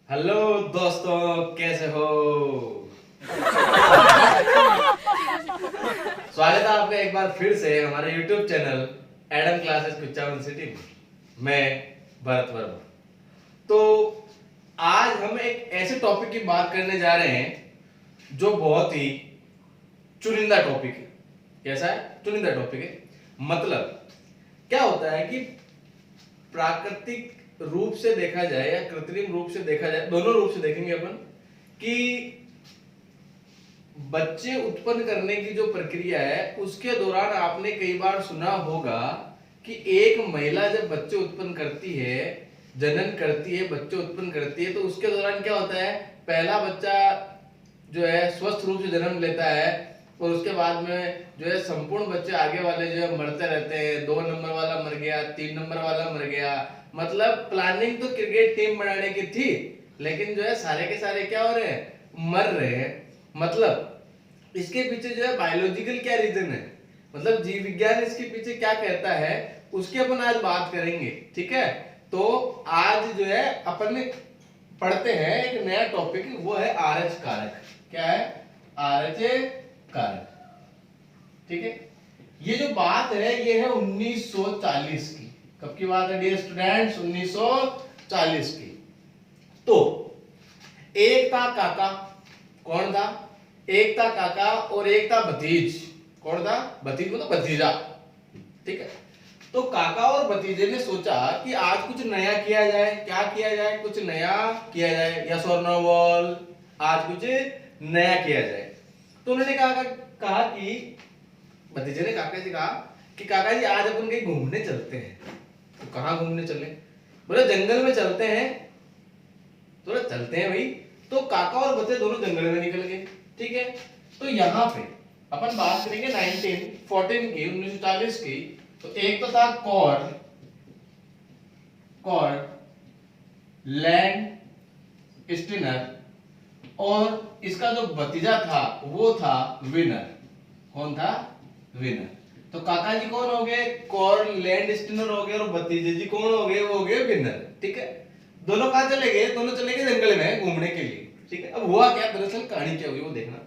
Hello दोस्तों, कैसे हो? स्वागत है आपका एक बार फिर से हमारे YouTube channel Adam classes Kuchaman city में। मैं भरत वर्मा। तो आज हम एक ऐसे टॉपिक की बात करने जा रहे हैं जो बहुत ही चुनिंदा टॉपिक है। कैसा है? चुनिंदा टॉपिक है। मतलब क्या होता है कि प्राकृतिक रूप से देखा जाए या कृत्रिम रूप से देखा जाए, दोनों रूप से देखेंगे अपन कि बच्चे उत्पन्न करने की जो प्रक्रिया है उसके दौरान आपने कई बार सुना होगा कि एक महिला जब बच्चे उत्पन्न करती है, जनन करती है, बच्चे उत्पन्न करती है, तो उसके दौरान क्या होता है, पहला बच्चा जो है स्वस्थ रूप से जन्म लेता है और उसके बाद में जो है संपूर्ण बच्चे आगे वाले जो है मरते रहते हैं। 2 नंबर वाला मर गया, 3 नंबर वाला मर गया। मतलब प्लानिंग तो क्रिकेट टीम बनाने की थी, लेकिन जो है सारे के सारे क्या हो रहे हैं, मर रहे हैं। मतलब इसके पीछे जो है बायोलॉजिकल क्या रीजन है, मतलब जीव विज्ञान इसके पीछे क्या कहता है, उसकी अपन आज बात करेंगे। ठीक है, तो आज जो है अपन पढ़ते हैं एक नया टॉपिक, वो है आरएच कारक। क्या है? आरएच कारक। ठीक है, ये जो बात है ये है 1940 की। कब की बात है डियर स्टूडेंट्स? 1940 की। तो एक था काका। कौन था? एक था काका और एक था भतीज। कौन था? भतीज मतलब भतीजा। ठीक है, तो काका और भतीजे ने सोचा कि आज कुछ नया किया जाए। क्या किया जाए? कुछ नया किया जाए। यस और नो बोल। आज कुछ नया किया जाए। तो उन्होंने कहा कि भतीजे ने काका से कहा कि काका जी आज अपन कहीं घूमने चलते हैं। तो कहाँ घूमने चले? बोले जंगल में चलते हैं। तो चलते हैं भाई। तो काका और बच्चे दोनों जंगल में निकल गए। ठीक है, तो यहाँ पे अपन बात करेंगे 1914 की, 1940 की। तो एक तो था कॉर्ड लैंड स्टिनर, और इसका जो भतीजा था वो था विनर। कौन था? विनर। तो काका जी कौन हो गए? कॉर्ड लैंड स्टिनर हो गए, और भतीजे जी कौन हो गए? वो हो गए विनर। ठीक है, दोनों कहां चले गए? दोनों चले गए जंगल में घूमने के लिए। ठीक है, अब हुआ क्या, दरअसल कहानी क्या हुई वो देखना।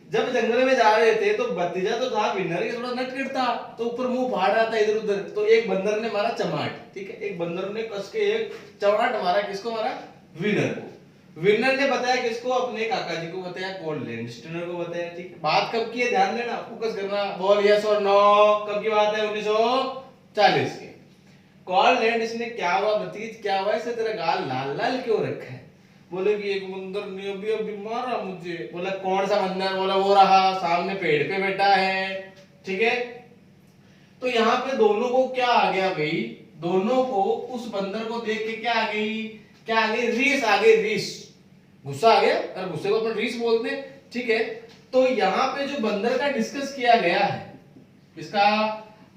जब जंगल में जा रहे थे तो भतीजा तो था विनर, ये थोड़ा नटखट था, तो ऊपर मुंह फाड़ रहा था इधर उधर। तो एक बंदर ने मारा चमाट। ठीक है, एक बंदर ने कस के एक चमाट मारा। किसको मारा? विनर को। विनर ने बताया किसको? अपने काका जी को बताया, कॉर्ड लैंड स्टिनर को बताया। ठीक है, बात कब की है ध्यान देना, फोकस करना। बोल यस और नो। कब की बात है? 1940 की। कॉर्ड लैंड स्टिनर क्या हुआ भतीज, क्या हुआ? इससे तेरा गाल लाल लाल क्यों रखा है? बोले कि एक बंदर ने अभी मारा मुझे। बोला कौन सा बंदर? बोला वो रहा सामने पेड़ पे बैठा है। ठीक है, तो यहाँ पे दोनों को क्या आ गया भाई? दोनों को उस बंदर को देख के क्या आ गई? क्या आ गई? रीस आ गई। रीस, गुस्सा आ गया। अरे गुस्से को अपन रीस बोलते हैं। ठीक है, तो यहाँ पे जो बंदर का डिस्कस किया गया है, इसका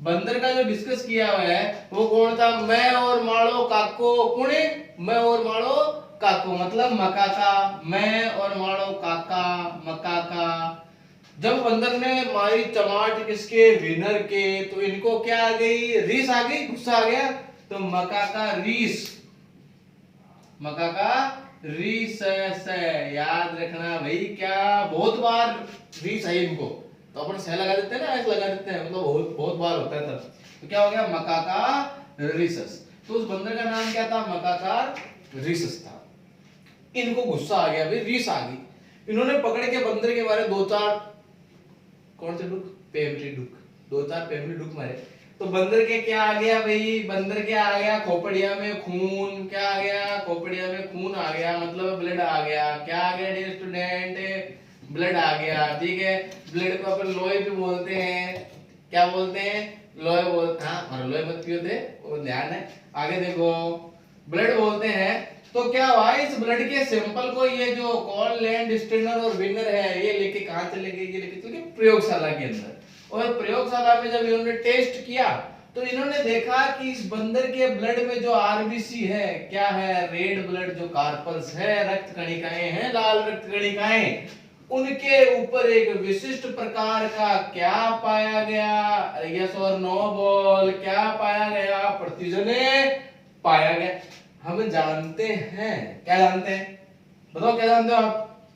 बंदर का जो डिस्कस किया हुआ है वो कौन था? मैं और माड़ो काको। कौन है? मैं और माड़ो काको, मतलब मकाका। मैं और माड़ो काका, मकाका। जब बंदर ने मारी चमाट किसके? विनर के। तो इनको क्या आ गई? रीस आ गई, गुस्सा आ गया। तो मकाका रीस, मकाका रीस से। याद रखना भाई, क्या बहुत बार रीस है इनको। तो अपन सह लगा देते हैं ना, ऐसे लगा देते हैं, मतलब बहुत बहुत बार होता है तब। तो क्या हो गया? मकाका रीसस। तो उस बंदर का नाम क्या था? मकाका रीसस था। इनको गुस्सा आ गया भाई, रीस आ गई। इन्होंने पकड़ के बंदर के बारे दो चार, कौन से डुक? पेमली डुक। दो चार पेमली डुक मारे। तो बंदर के क्या आ गया भाई? बंदर क्या आ गया? खोपड़िया में खून। क्या आ गया? खोपड़िया में खून आ गया, मतलब ब्लड आ गया। क्या आ गया डियर स्टूडेंट? ब्लड आ गया। ठीक है, ब्लड को अपन लोहे भी बोलते हैं। क्या बोलते हैं? लोहे बोलते हैं। हाँ, और लोहे मत पियो थे, वो ध्यान है। आगे देखो, ब्लड बोलते हैं। तो क्या हुआ? इस ब्लड के सैंपल को ये जो कॉर्ड लैंड स्टिनर और विनर है, ये लेके कहां चले गए? ये लेके चले गए प्रयोगशाला के अंदर। और प्रयोगशाला में जब इन्होंने टेस्ट किया तो इन्होंने देखा कि इस बंदर के ब्लड में जो आरबीसी है, क्या है? रेड ब्लड जो कार्पल्स है, रक्त कणिकाएं हैं, लाल रक्त कणिकाएं, उनके ऊपर एक विशिष्ट प्रकार का क्या पाया गया? यस और नो बोल। क्या पाया गया? प्रतिजने पाया गया। हम जानते हैं, क्या जानते हैं, बताओ क्या जानते हो आप,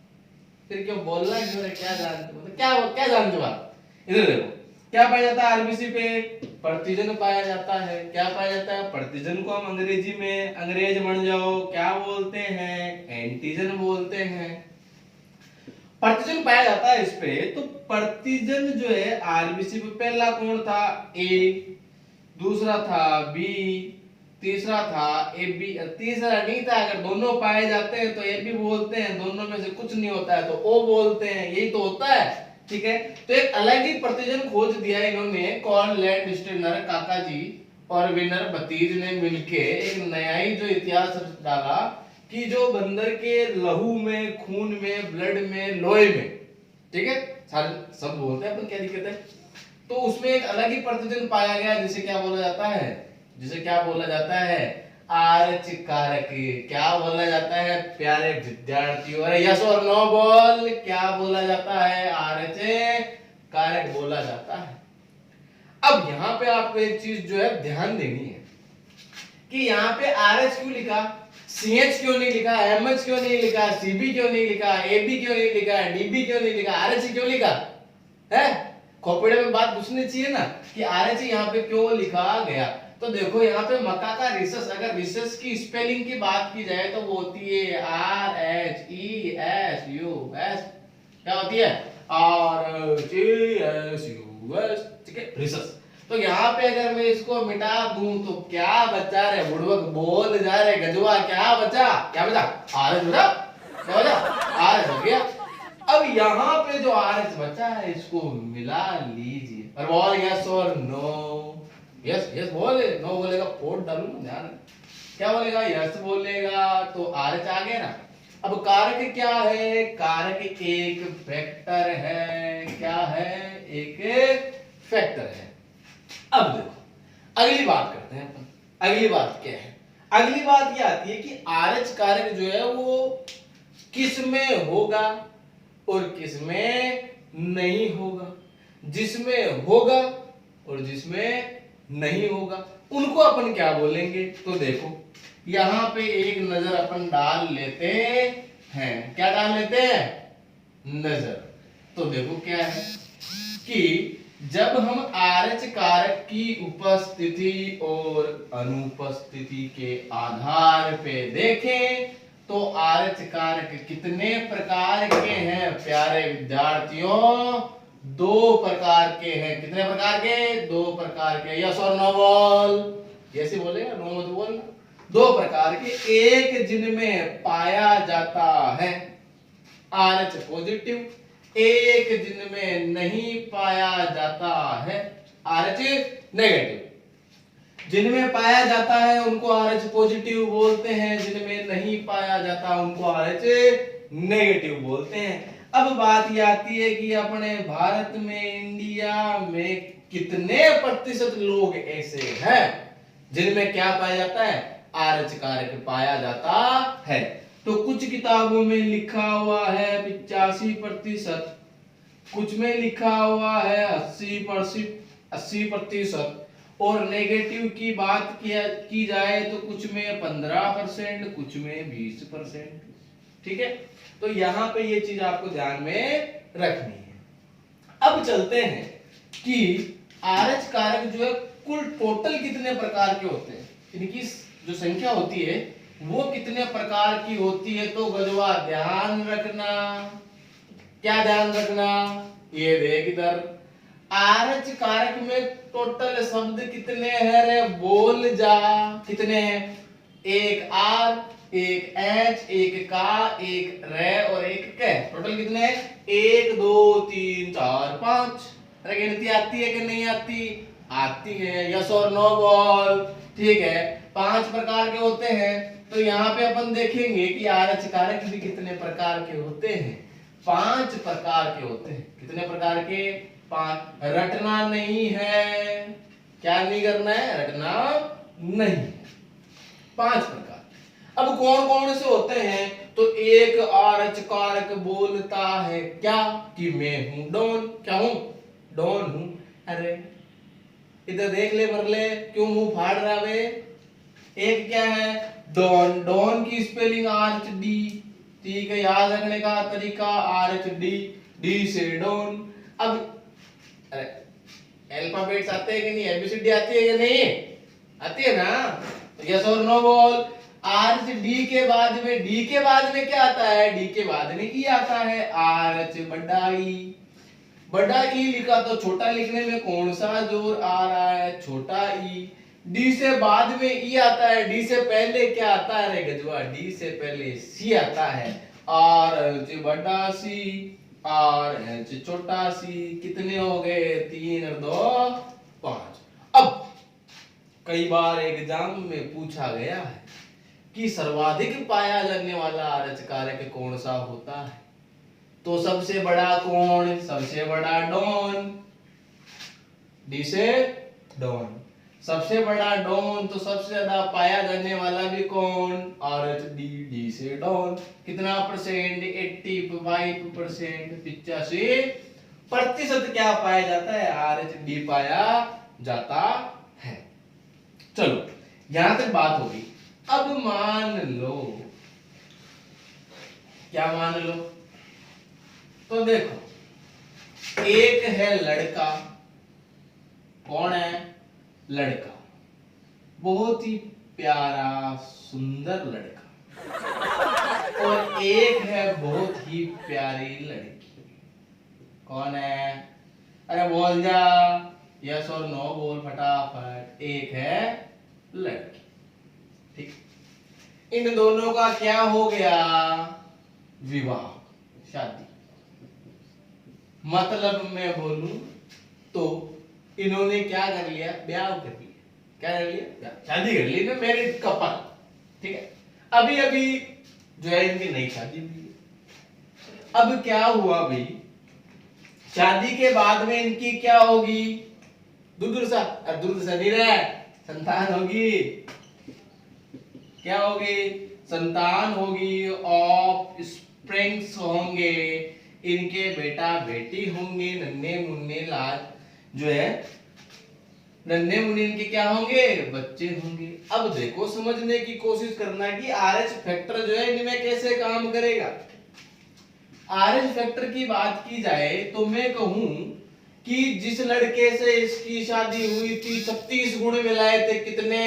फिर क्यों बोलना क्यों है, क्या जानते हो, मतलब क्या जानते हो आप। इधर देखो, क्या पाया जाता है आरबीसी पे, प्रतिजन पाया जाता है। क्या पाया जाता है, प्रतिजन को हम अंग्रेजी में, अंग्रेज बन जाओ, क्या बोलते हैं, एंटीजन बोलते हैं। प्रतिजन पाया जाता है इस पे, तो प्रतिजन जो है आरबीसी पे पहला कौन था, ए, दूसरा था बी, तीसरा था ए बी, तीसरा नहीं था। अगर दोनों पाए जाते हैं तो ए बी बोलते हैं, दोनों में से कुछ नहीं होता है तो ओ बोलते हैं, यही तो होता है। ठीक है, तो एक अलग ही प्रतिजन खोज दिया इन्होंने, कॉर्न लैंड स्टेनर, काका जी और विनर भतीज ने मिलके एक नया ही जो इतिहास डाला कि जो बंदर के लहू में, खून में, ब्लड में, लोहे में, ठीक है, सारे सब बोलते हैं अपन, क्या दिक्कत है, तो उसमें एक अलग ही प्रतिजन पाया गया जिसे क्या बोला जाता है, जिसे क्या बोला जाता है, आरएच कारक। क्या बोला जाता है प्यारे विद्यार्थियों, अरे यस और नो बोल, क्या बोला जाता है, आरएच कारक बोला जाता है। अब यहां पे आपको एक चीज जो है ध्यान देनी है कि यहाँ पे आरएच क्यों लिखा, सीएच क्यों नहीं लिखा, एमएच क्यों नहीं लिखा, सीबी क्यों नहीं लिखा, एबी क्यों नहीं लिखा, डीबी क्यों नहीं लिखा, आरएच क्यों लिखा है, खोपड़े में बात घुसनी चाहिए ना कि आरएच यहाँ पे क्यों लिखा गया। तो देखो यहाँ पे मक्का का रिसस, अगर रिसस की स्पेलिंग की बात की जाए तो वो होती है R H E S U S, क्या होती है, R H E S U S, ठीक है, रिसस। तो यहाँ पे अगर मैं इसको मिटा दूं तो क्या बचा रे बुड़वक, बोल जा रहे गजवा, क्या बचा, क्या बचा, आर एच बचा, क्या बचा, आर एच हो गया। अब यहाँ पे जो आर एच बचा है इसको मिला लीजिए और बोल यस और नो, यस यस बोले, नो बोलेगा फोड़ डालू ना, ध्यान, क्या बोलेगा, यस बोलेगा तो आर एच आ गया ना। अब कारक क्या है, कारक एक फैक्टर है, क्या है, एक फैक्टर है। अब देखो अगली बात करते हैं अपन, अगली बात क्या है, अगली बात ये आती है कि आरएच कारक जो है वो किस में होगा और किस में नहीं होगा, जिसमें होगा और जिसमें नहीं होगा उनको अपन क्या बोलेंगे। तो देखो यहां पे एक नजर अपन डाल लेते हैं, क्या डाल लेते हैं, नजर। तो देखो क्या है कि जब हम आरएच कारक की उपस्थिति और अनुपस्थिति के आधार पे देखें तो आरएच कारक कितने प्रकार के हैं प्यारे विद्यार्थियों, दो प्रकार के हैं। कितने प्रकार के, दो प्रकार के, यस और नो बोल, यस ही बोलेगा, नो मत बोलना। दो प्रकार के, एक जिनमें पाया जाता है आरएच पॉजिटिव, एक जिनमें नहीं पाया जाता है आरएच नेगेटिव। जिनमें पाया जाता है उनको आरएच पॉजिटिव बोलते हैं, जिनमें नहीं पाया जाता उनको आरएच नेगेटिव बोलते हैं। अब बात ये आती है कि अपने भारत में, इंडिया में कितने प्रतिशत लोग ऐसे हैं जिनमें क्या पाया जाता है, आरएच कारक पाया जाता है। तो कुछ किताबों में लिखा हुआ है 85%, कुछ में लिखा हुआ है 80%, और नेगेटिव की बात की जाए तो कुछ में 15%, कुछ में 20%। ठीक है, तो यहां पे ये चीज आपको ध्यान में रखनी है। अब चलते हैं कि आरएच कारक जो है कुल टोटल कितने प्रकार के होते हैं, इनकी जो संख्या होती है वो कितने प्रकार की होती है। तो गजवा ध्यान रखना, क्या ध्यान रखना, ये देख इधर, आरएच कारक में टोटल शब्द कितने हैं रे, बोल जा, कितने हैं, एक आर, एक एच, एक का, एक रे और एक के, टोटल कितने हैं, 1 2 3 4 5। अरे गिनती आती है कि नहीं आती, आती है, यस और नो बोल, ठीक है, 5 प्रकार के होते हैं। तो यहाँ पे अपन देखेंगे कि आरएच कारक भी कितने प्रकार के होते हैं, 5 प्रकार के होते हैं। कितने प्रकार के, 5। रटना नहीं है, क्या नहीं करना है, रटना नहीं है, 5 प्रकार। अब कौन कौन से होते हैं, तो एक आरएच कारक बोलता है क्या, कि मैं हूं डॉन, क्या हूं, डॉन हूं। अरे इधर देख ले, भर ले, क्यों मुंह फाड़ रहा है। एक क्या है, डॉन, डॉन की स्पेलिंग आर एच डी, ठीक है, याद रखने का तरीका आर एच डी, डी से डॉन। अब अरे अल्फाबेट्स आते हैं कि नहीं, एबीसीडी आती है कि नहीं, आती है ना, तो यस और नो बोल। आर एच डी के बाद में, डी के बाद में क्या आता है, डी के बाद में ई आता है, आर एच बड़ा ई, बड़ा ई लिखा तो छोटा लिखने में कौन सा जोर आ रहा है, छोटा ई। डी से बाद में ई आता है, डी से पहले क्या आता है रे गजवा, डी से पहले सी आता है, आर एच बड़ा सी, आर एच छोटा सी, कितने हो गए, 3 और 2 5। अब कई बार एग्जाम में पूछा गया है कि सर्वाधिक पाया जाने वाला आर एच कारक कौन सा होता है, तो सबसे बड़ा कौन, सबसे बड़ा डॉन, डी से डॉन, सबसे बड़ा डॉन, तो सबसे ज्यादा पाया जाने वाला भी कौन, आर एच डी, डी से डॉन। कितना परसेंट, 85%, 85% क्या पाया जाता है, आर एच डी पाया जाता है। चलो यहां तक बात होगी। अब मान लो, क्या मान लो, तो देखो एक है लड़का, कौन है, लड़का, बहुत ही प्यारा सुंदर लड़का, और एक है बहुत ही प्यारी लड़की, कौन है, अरे बोल जा, यस और नो बोल फटाफट। एक है लड़की, ठीक, इन दोनों का क्या हो गया, विवाह, शादी। मतलब मैं बोलूं तो इन्होंने क्या कर लिया, ब्याह कर लिया, क्या कर लिया, शादी कर ली ना, मैरिड कपल, ठीक है। अभी अभी जो है इनकी नई शादी हुई है। अब क्या हुआ भाई, शादी के बाद में इनकी क्या होगी, दुर्दशा, दुर्दशा नहीं रहा, संतान होगी, क्या होगी, संतान होगी, ऑफ स्प्रिंग्स होंगे, इनके बेटा बेटी होंगे, नन्हे मुन्ने लाल जो है, नन्हे मुन्ने इनके क्या होंगे, बच्चे होंगे। अब देखो समझने की कोशिश करना कि आरएच फैक्टर जो है इनमें कैसे काम करेगा। आरएच फैक्टर की बात की जाए तो मैं कहूं कि जिस लड़के से इसकी शादी हुई थी 36 गुण मिलाए थे, कितने,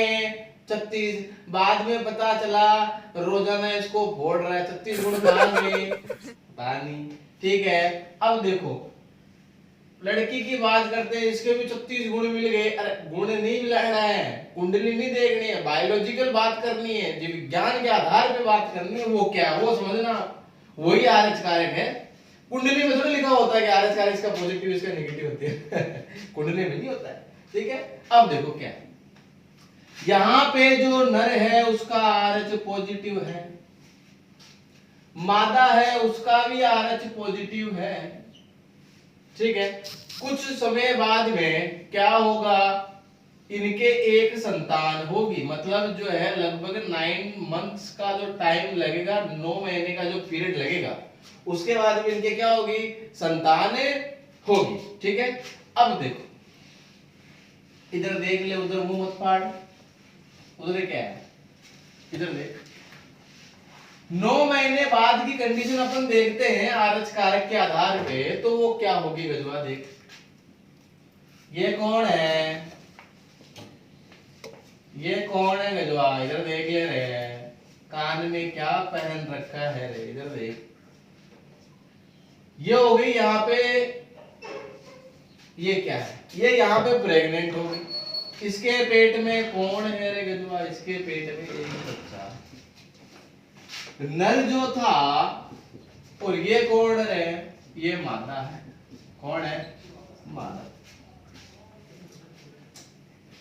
36, बाद में पता चला रोजाना इसको फोड़ रहा है, 36 गुण कहां में, पता नहीं, ठीक है। अब देखो लड़की की बात करते हैं, इसके भी 36 गुण मिल गए। अरे गुण नहीं मिलाना है, कुंडली नहीं देखनी है, बायोलॉजिकल बात करनी है, जीव विज्ञान के आधार पे बात करनी है, वो क्या है वो समझना, वही आरएच कारक है। कुंडली में थोड़ा लिखा होता है कि आरएच कारक इसका पॉजिटिव इसका नेगेटिव होती है कुंडली में नहीं होता है, ठीक है। अब देखो क्या है, यहां पे जो नर है उसका आरएच पॉजिटिव है, मादा है उसका भी आरएच पॉजिटिव है, ठीक है। कुछ समय बाद में क्या होगा, इनके एक संतान होगी, मतलब जो है लगभग 9 मंथ्स का जो टाइम लगेगा, 9 महीने का जो पीरियड लगेगा, उसके बाद में इनके क्या होगी, संतान होगी, ठीक है। अब देखो इधर देख ले, उधर मुंह मत फाड़, उधर क्या है, इधर देख। 9 महीने बाद की कंडीशन अपन देखते हैं आरएच कारक के आधार पे, तो वो क्या होगी गजवा, देख ये कौन है, ये कौन है गजवा, इधर देख ले रे, कान में क्या पहन रखा है रे, इधर देख, ये हो गई यहाँ पे, ये क्या है, ये यहाँ पे प्रेग्नेंट हो गई। इसके पेट में कौन है रे गजवा, इसके पेट में एक बच्चा, नर जो था, और ये कौन है, ये मादा है, कौन है, मादा।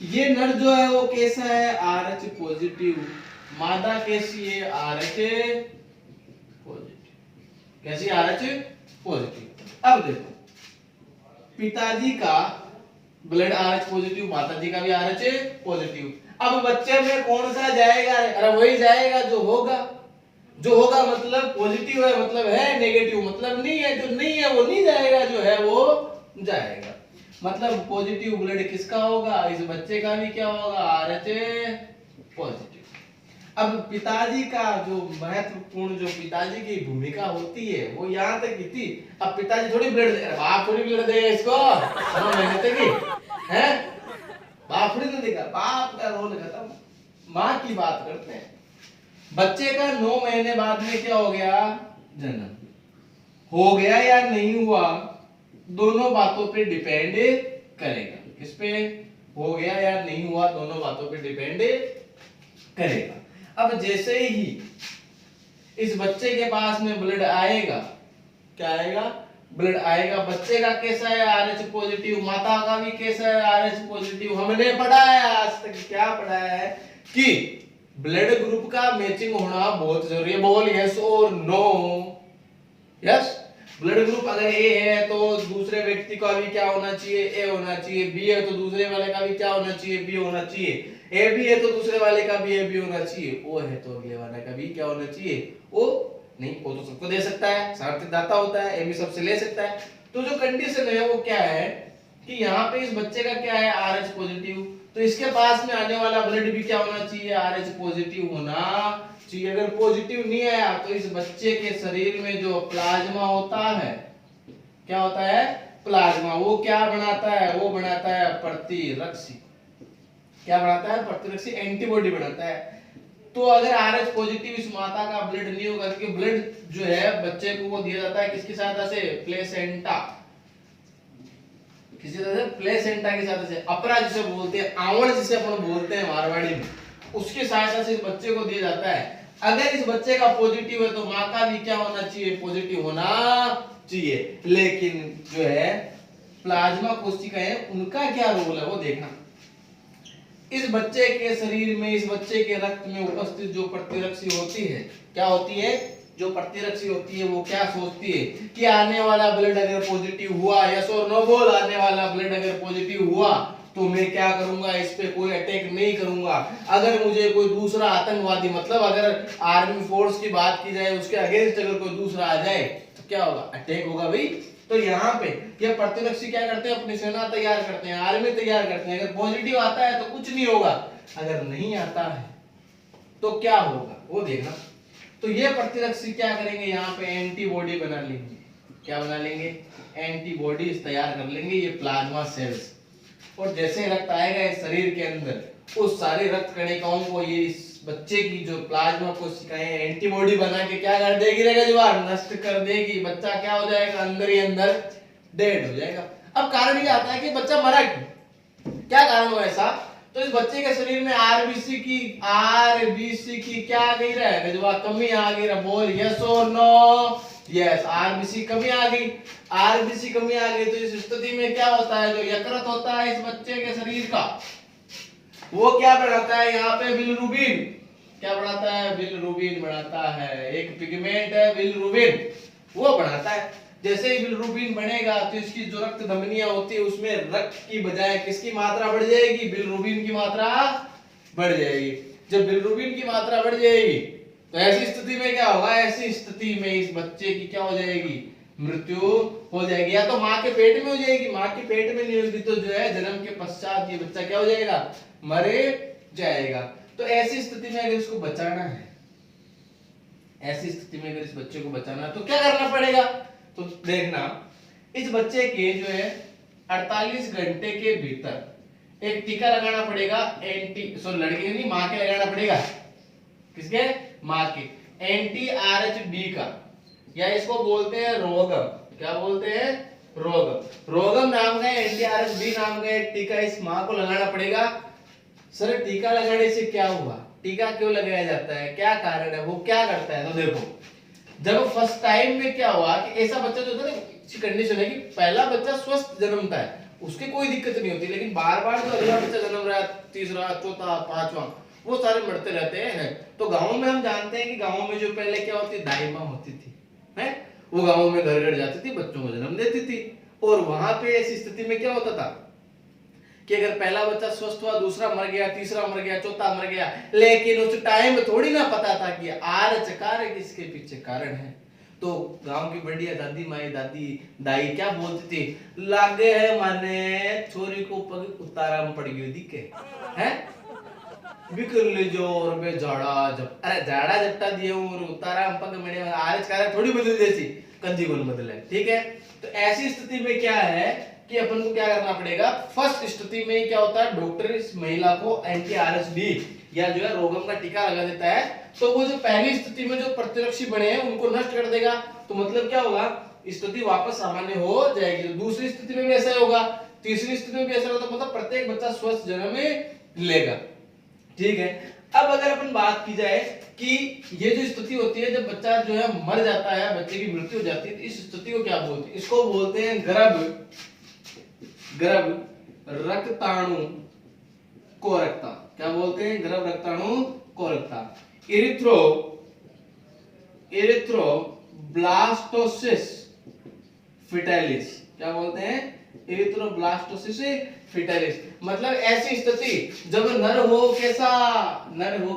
ये नर जो है वो कैसा है, आरएच पॉजिटिव, मादा कैसी है, आरएच पॉजिटिव, कैसी, आरएच पॉजिटिव। अब देखो पिताजी का ब्लड आरएच पॉजिटिव, माताजी का भी आरएच पॉजिटिव। अब बच्चे में कौन सा जाएगा, अरे वही जाएगा जो होगा, जो होगा मतलब पॉजिटिव है, मतलब है, नेगेटिव मतलब नहीं है, जो नहीं है वो नहीं जाएगा, जो है वो जाएगा। मतलब पॉजिटिव ब्लड किसका होगा, इस बच्चे का भी क्या होगा, आरएच पॉजिटिव। अब पिताजी का जो महत्वपूर्ण जो पिताजी की भूमिका होती है वो यहाँ तक की थी। अब पिताजी थोड़ी ब्लड दे, बाप थोड़ी ब्लड देगा इसको 9 महीने तक ही है, बाप थोड़ी तो देगा, बाप का रोल खत्म। माँ की बात करते हैं। बच्चे का 9 महीने बाद में क्या हो गया, जन्म हो गया या नहीं हुआ, दोनों बातों पे डिपेंड करेगा। किस पे हो गया या नहीं हुआ, दोनों बातों पे डिपेंड करेगा। अब जैसे ही इस बच्चे के पास में ब्लड आएगा, क्या आएगा, ब्लड आएगा, बच्चे का कैसा है RH पॉजिटिव, माता का भी कैसा है RH पॉजिटिव। हमने पढ़ा है आज तक, क्या पढ़ा है कि ब्लड ग्रुप का मैचिंग होना बहुत जरूरी है। बोल यस और नो। यस, ब्लड ग्रुप अगर ए है तो दूसरे व्यक्ति का भी क्या होना चाहिए, ए होना चाहिए। बी है तो दूसरे वाले का भी क्या होना चाहिए, बी होना चाहिए। ए भी है तो दूसरे वाले का भी ए बी होना चाहिए। ओ है तो अगले वाले का भी क्या होना चाहिए, ओ। नहीं, वो तो सबको दे सकता है, सार्थक दाता होता है, ए भी सबसे ले सकता है। तो जो कंडीशन है वो क्या है कि यहाँ पे इस बच्चे का क्या है RH पॉजिटिव, तो इसके पास में आने वाला ब्लड भी क्या होना चाहिए, RH पॉजिटिव होना चाहिए। अगर पॉजिटिव नहीं आया तो इस बच्चे के शरीर में जो प्लाज्मा होता है, क्या होता है, प्लाज्मा, वो क्या बनाता है, वो बनाता है प्रतिरक्षी। क्या बनाता है, प्रतिरक्षी एंटीबॉडी बनाता है। तो अगर RH पॉजिटिव इस माता का ब्लड नहीं होगा, क्योंकि ब्लड जो है बच्चे को वो दिया जाता है किसकी सहायता से, प्लेसेंटा, किसी तरह से प्लेसेंटा की सहायता से, अपरा जिसे बोलते हैं, आवड़ जिसे अपन बोलते हैं मारवाड़ी में, उसकी सहायता से इस बच्चे को दिया जाता है। अगर इस बच्चे का पॉजिटिव है तो माँ का भी क्या होना चाहिए, पॉजिटिव होना चाहिए। लेकिन जो है प्लाज्मा कोशिकाएं, उनका क्या रोल है वो देखना। इस बच्चे के शरीर में, इस बच्चे के रक्त में उपस्थित जो प्रतिरक्षी होती है, क्या होती है, जो प्रतिरक्षी होती है वो क्या सोचती है कि आने वाला ब्लड अगर पॉजिटिव हुआ, यस और नो बोल, आने वाला ब्लड अगर पॉजिटिव हुआ तो मैं क्या करूंगा, इस पे कोई अटैक नहीं करूंगा। अगर मुझे कोई दूसरा आतंकवादी, मतलब अगर आर्मी फोर्स की बात की जाए, उसके अगेंस्ट अगर कोई दूसरा आ जाए तो क्या होगा, अटैक होगा भाई। तो यहाँ पे ये प्रतिरक्षी क्या करते हैं, अपनी सेना तैयार करते हैं, आर्मी तैयार करते हैं। अगर पॉजिटिव आता है तो कुछ नहीं होगा, अगर नहीं आता है तो क्या होगा वो देखना। तो ये प्रतिरक्षी क्या करेंगे, यहाँ पे एंटीबॉडी बना लेंगे। क्या बना लेंगे, एंटीबॉडी तैयार कर लेंगे, ये प्लाज्मा सेल्स। और जैसे रक्त आएगा इस शरीर के अंदर, उस सारे रक्त कणिकाओं को ये इस बच्चे की जो प्लाज्मा कोशिकाएं एंटीबॉडी बना के क्या कर देगी, जवाब नष्ट कर देगी। बच्चा क्या हो जाएगा, अंदर ही अंदर डेड हो जाएगा। अब कारण ये आता है कि बच्चा मरा क्यों, क्या कारण हो ऐसा, तो इस बच्चे के शरीर में आरबीसी की क्या आ गई है, जवाब कमी आ गई है। बोल यस और नो, यस, आरबीसी कमी आ गई, आरबीसी कमी आ गई। तो इस स्थिति में क्या होता है, जो यकृत होता है इस बच्चे के शरीर का, वो क्या बनाता है, यहाँ पे बिलिरुबिन, क्या बनाता है, बिलिरुबिन बनाता है। एक पिगमेंट है बिलिरुबिन, वो बनाता है। जैसे ही बिलिरुबिन बनेगा तो इसकी जो रक्त धमनियां होती है उसमें रक्त की बजाय किसकी मात्रा बढ़ जाएगी, बिलिरुबिन की मात्रा बढ़ जाएगी। जब बिलिरुबिन की मात्रा बढ़ जाएगी तो ऐसी स्थिति में क्या होगा, ऐसी स्थिति में इस बच्चे की क्या हो जाएगी, मृत्यु हो जाएगी। या तो माँ के पेट में हो जाएगी, माँ के पेट में नहीं होगी तो जो है जन्म के पश्चात ये बच्चा क्या हो जाएगा, मरे जाएगा। तो ऐसी स्थिति में अगर इसको बचाना है, ऐसी स्थिति में अगर इस बच्चे को बचाना है तो क्या करना पड़ेगा, तो देखना, इस बच्चे के जो है 48 घंटे के भीतर एक टीका लगाना पड़ेगा, लड़के नहीं, माँ के लगाना पड़ेगा। किसके, माँ के, एंटी-RH-D का, या इसको बोलते हैं रोगम। क्या बोलते हैं, रोगम। रोगम नाम का एंटी-RH-D नाम का एक टीका इस माँ को लगाना पड़ेगा। सर टीका लगाने से क्या हुआ, टीका क्यों लगाया जाता है, क्या कारण है, वो क्या करता है, तो देखो, जब फर्स्ट टाइम में क्या हुआ कि ऐसा बच्चा जो होता है, अच्छी कंडीशन है कि पहला बच्चा स्वस्थ जन्मता है, उसकी कोई दिक्कत नहीं होती, लेकिन बार बार जो अगला बच्चा जन्म रहा है, तीसरा, चौथा, पांचवा, वो सारे मरते रहते हैं। तो गाँव में हम जानते हैं कि गाँव में जो पहले क्या होती, दाई माँ होती थी, है, वो गाँव में घर घर जाती थी, बच्चों को जन्म देती थी। और वहां पे ऐसी स्थिति में क्या होता था कि अगर पहला बच्चा स्वस्थ हुआ, दूसरा मर गया, तीसरा मर गया, चौथा मर गया, लेकिन उस टाइम थोड़ी ना पता था कि RH कार्य किसके पीछे कारण है। तो गांव की बढ़िया दादी माई, दादी दाई क्या बोलती थी, लागे है माने छोरी को पग उतारा में पड़ गई दिखे, हैं, बिकरले जोर में झाड़ा झप अरे झाड़ा झपटा दिए और उतारा हम पग मेरे आरच कार्य थोड़ी बदल जैसी कंजी कौन बदले, ठीक है। तो ऐसी स्थिति में क्या है कि अपन को क्या करना पड़ेगा, फर्स्ट स्थिति में क्या होता है, डॉक्टर इस महिला को एंटी आरएसडी या जो है रोगम का टीका लगा देता है, तो वो जो पहली स्थिति में जो प्रतिरक्षी बने हैं उनको नष्ट कर देगा। तो मतलब क्या होगा, स्थिति वापस सामान्य हो जाएगी। दूसरी स्थिति में भी ऐसा ही होगा, तीसरी स्थिति में भी ऐसा होता, मतलब प्रत्येक बच्चा स्वस्थ जन्म लेगा, ठीक है। अब अगर अपन बात की जाए कि ये जो स्थिति होती है जब बच्चा जो है मर जाता है, बच्चे की मृत्यु हो जाती है, तो इस स्थिति को क्या बोलते हैं, इसको बोलते हैं गर्भ रक्ताणु कोरकता। क्या बोलते हैं, गर्भ रक्ताणु कोरकता। इरिथ्रोब्लास्टोसिस फिटालिस, क्या बोलते हैं, इरिथ्रोब्लास्टोसिस फिटालिस। मतलब ऐसी स्थिति जब नर हो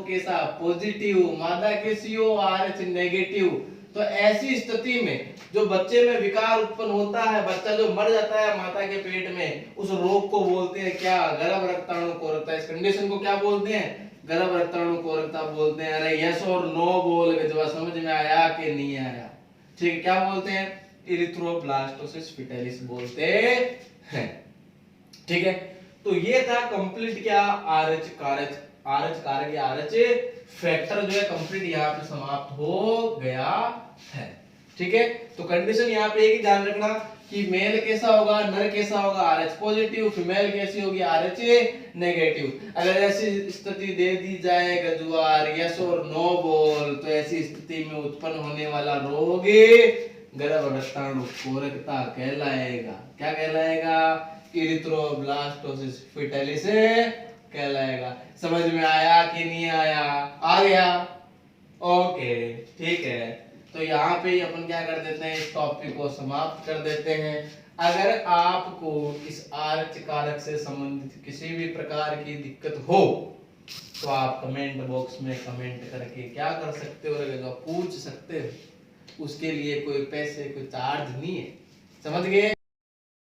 कैसा पॉजिटिव, मादा कैसी हो आरएच नेगेटिव। तो ऐसी स्थिति में जो बच्चे में विकार उत्पन्न होता है, बच्चा जो मर जाता है माता के पेट में, उस रोग को बोलते हैं क्या, गर्भ रक्ताणु कोरकता। इस कंडीशन को क्या बोलते हैं, गर्भ रक्ताणु कोरकता बोलते हैं। अरे यस और नो बोल के जवाब समझ में आया कि नहीं आया, ठीक है। क्या बोलते हैं, इरिथ्रोब्लास्टोसिस फिटालिस बोलते हैं, ठीक है। तो ये था कंप्लीट क्या, आरएच कारक या आरएच फैक्टर जो है कंप्लीट यहाँ पे समाप्त हो गया है, ठीक है। तो कंडीशन यहाँ पे एक ही ध्यान रखना कि मेल कैसा होगा, नर कैसा होगा, आरएच पॉजिटिव, फीमेल कैसी होगी, आरएच नेगेटिव। अगर ऐसी स्थिति दे दी जाए गजुआर यस और नो बोल, तो ऐसी स्थिति में उत्पन्न होने वाला रोग गर्भ रक्ताणु कोरकता कहलाएगा। क्या कहलाएगा, इरिथ्रोब्लास्टोसिस फिटालिस कहलाएगा। समझ में आया कि नहीं आया, आ गया, ओके, ठीक है। तो यहाँ पे अपन क्या कर देते हैं, इस टॉपिक को समाप्त कर देते हैं। अगर आपको इस आरएच कारक से संबंधित किसी भी प्रकार की दिक्कत हो तो आप कमेंट बॉक्स में कमेंट करके क्या कर सकते हो, पूछ सकते हो। उसके लिए कोई पैसे कोई चार्ज नहीं है, समझ गए।